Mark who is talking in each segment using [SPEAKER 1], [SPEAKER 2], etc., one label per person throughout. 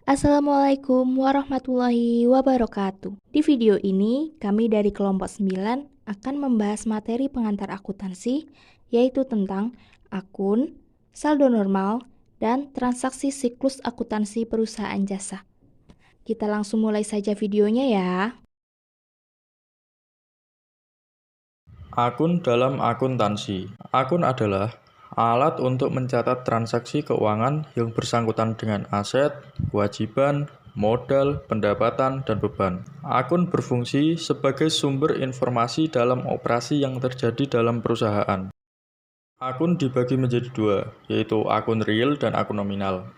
[SPEAKER 1] Assalamualaikum warahmatullahi wabarakatuh. Di video ini, kami dari kelompok 9 akan membahas materi pengantar akuntansi, yaitu tentang akun, saldo normal, dan transaksi siklus akuntansi perusahaan jasa. Kita langsung mulai saja videonya ya.
[SPEAKER 2] Akun dalam akuntansi. Akun adalah alat untuk mencatat transaksi keuangan yang bersangkutan dengan aset, kewajiban, modal, pendapatan, dan beban. Akun berfungsi sebagai sumber informasi dalam operasi yang terjadi dalam perusahaan. Akun dibagi menjadi dua, yaitu akun real dan akun nominal.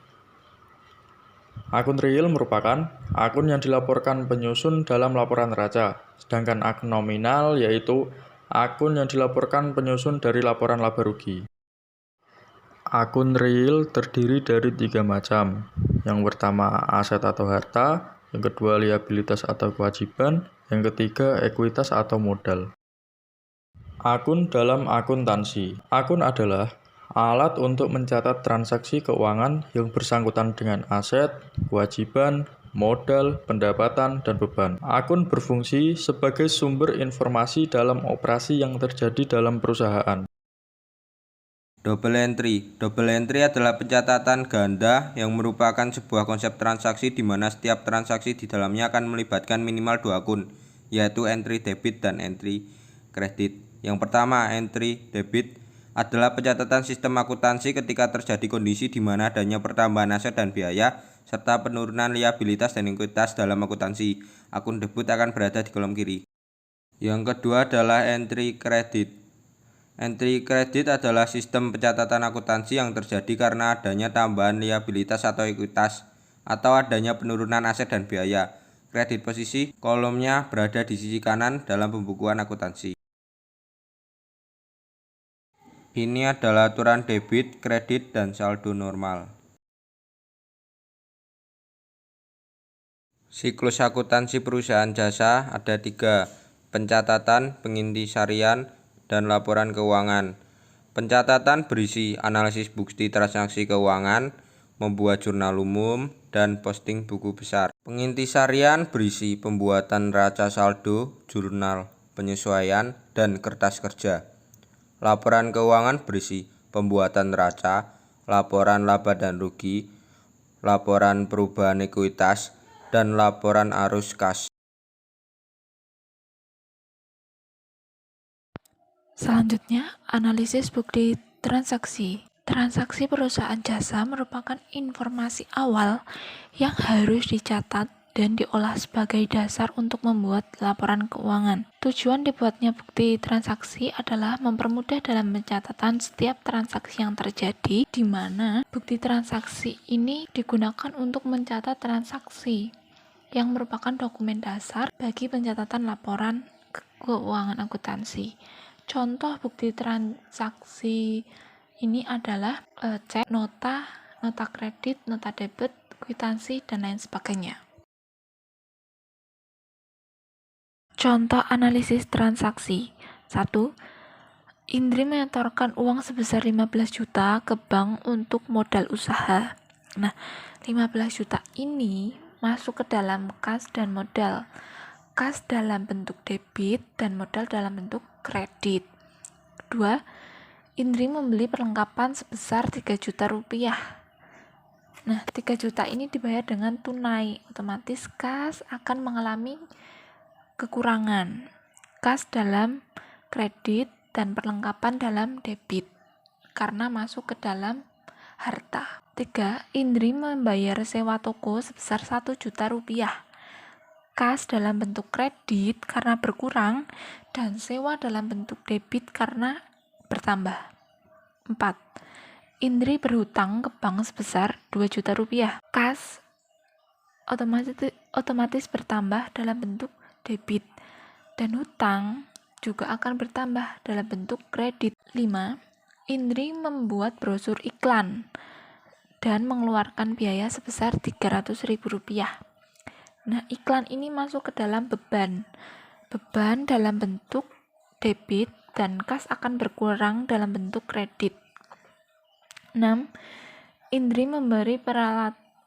[SPEAKER 2] Akun real merupakan akun yang dilaporkan penyusun dalam laporan neraca, sedangkan akun nominal yaitu akun yang dilaporkan penyusun dari laporan laba rugi. Akun real terdiri dari 3 macam. Yang pertama aset atau harta, yang kedua liabilitas atau kewajiban, yang ketiga ekuitas atau modal. Akun dalam akuntansi. Akun adalah alat untuk mencatat transaksi keuangan yang bersangkutan dengan aset, kewajiban, modal, pendapatan, dan beban. Akun berfungsi sebagai sumber informasi dalam operasi yang terjadi dalam perusahaan.
[SPEAKER 3] Double entry. Double entry adalah pencatatan ganda yang merupakan sebuah konsep transaksi di mana setiap transaksi di dalamnya akan melibatkan minimal 2 akun, yaitu entry debit dan entry kredit. Yang pertama, entry debit adalah pencatatan sistem akuntansi ketika terjadi kondisi di mana adanya pertambahan aset dan biaya serta penurunan liabilitas dan ekuitas dalam akuntansi. Akun debit akan berada di kolom kiri. Yang kedua adalah entry kredit. Entry kredit adalah sistem pencatatan akuntansi yang terjadi karena adanya tambahan liabilitas atau ekuitas atau adanya penurunan aset dan biaya. Kredit posisi kolomnya berada di sisi kanan dalam pembukuan akuntansi. Ini adalah aturan debit, kredit, dan saldo normal. Siklus akuntansi perusahaan jasa ada 3, pencatatan, pengintisarian, dan laporan keuangan. Pencatatan berisi analisis bukti transaksi keuangan, membuat jurnal umum, dan posting buku besar. Pengintisarian berisi pembuatan neraca saldo, jurnal penyesuaian, dan kertas kerja. Laporan keuangan berisi pembuatan neraca, laporan laba dan rugi, laporan perubahan ekuitas, dan laporan arus kas.
[SPEAKER 4] Selanjutnya, analisis bukti transaksi. Transaksi perusahaan jasa merupakan informasi awal yang harus dicatat dan diolah sebagai dasar untuk membuat laporan keuangan. Tujuan dibuatnya bukti transaksi adalah mempermudah dalam pencatatan setiap transaksi yang terjadi, di mana bukti transaksi ini digunakan untuk mencatat transaksi yang merupakan dokumen dasar bagi pencatatan laporan keuangan akuntansi. Contoh bukti transaksi ini adalah cek, nota kredit, nota debit, kwitansi, dan lain sebagainya. Contoh analisis transaksi. 1. Indri menyetorkan uang sebesar 15 juta ke bank untuk modal usaha. Nah, 15 juta ini masuk ke dalam kas dan modal. Kas dalam bentuk debit dan modal dalam bentuk kredit. Kedua, Indri membeli perlengkapan sebesar 3 juta rupiah. Nah, 3 juta ini dibayar dengan tunai, otomatis kas akan mengalami kekurangan. Kas dalam kredit dan perlengkapan dalam debit karena masuk ke dalam harta. 3. Indri membayar sewa toko sebesar 1 juta rupiah. Kas dalam bentuk kredit karena berkurang dan sewa dalam bentuk debit karena bertambah. 4. Indri berhutang ke bank sebesar 2 juta rupiah. Kas otomatis bertambah dalam bentuk debit dan hutang juga akan bertambah dalam bentuk kredit. 5. Indri membuat brosur iklan dan mengeluarkan biaya sebesar 300.000 rupiah. Nah, iklan ini masuk ke dalam beban dalam bentuk debit dan kas akan berkurang dalam bentuk kredit. 6. Indri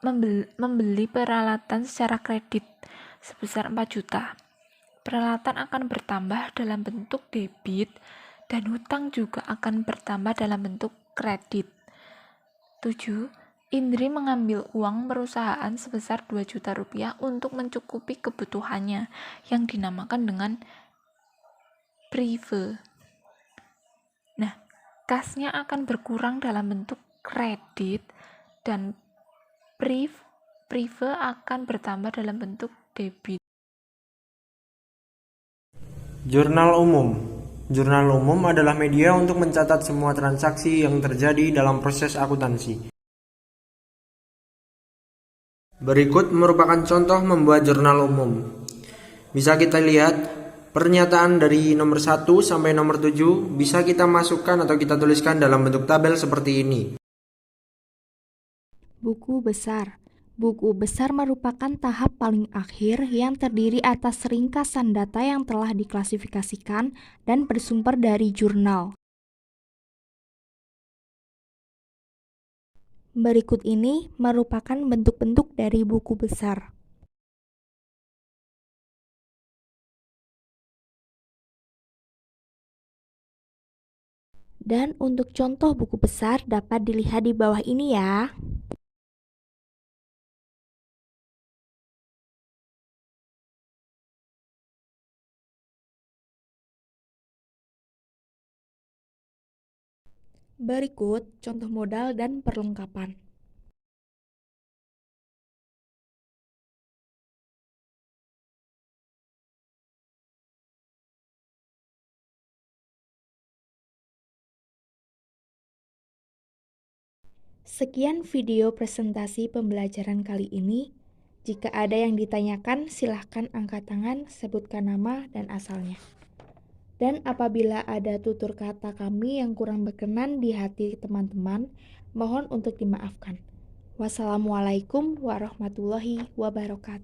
[SPEAKER 4] membeli peralatan secara kredit sebesar 4 juta. Peralatan akan bertambah dalam bentuk debit dan hutang juga akan bertambah dalam bentuk kredit. 7. Indri mengambil uang perusahaan sebesar 2 juta rupiah untuk mencukupi kebutuhannya yang dinamakan dengan prive. Nah, kasnya akan berkurang dalam bentuk kredit dan prive akan bertambah dalam bentuk debit.
[SPEAKER 5] Jurnal umum. Jurnal umum adalah media untuk mencatat semua transaksi yang terjadi dalam proses akuntansi. Berikut merupakan contoh membuat jurnal umum. Bisa kita lihat pernyataan dari nomor 1 sampai nomor 7 bisa kita masukkan atau kita tuliskan dalam bentuk tabel seperti ini.
[SPEAKER 1] Buku besar. Buku besar merupakan tahap paling akhir yang terdiri atas ringkasan data yang telah diklasifikasikan dan bersumber dari jurnal. Berikut ini merupakan bentuk-bentuk dari buku besar. Dan untuk contoh buku besar dapat dilihat di bawah ini ya. Berikut contoh modal dan perlengkapan. Sekian video presentasi pembelajaran kali ini. Jika ada yang ditanyakan, silahkan angkat tangan, sebutkan nama dan asalnya. Dan apabila ada tutur kata kami yang kurang berkenan di hati teman-teman, mohon untuk dimaafkan. Wassalamualaikum warahmatullahi wabarakatuh.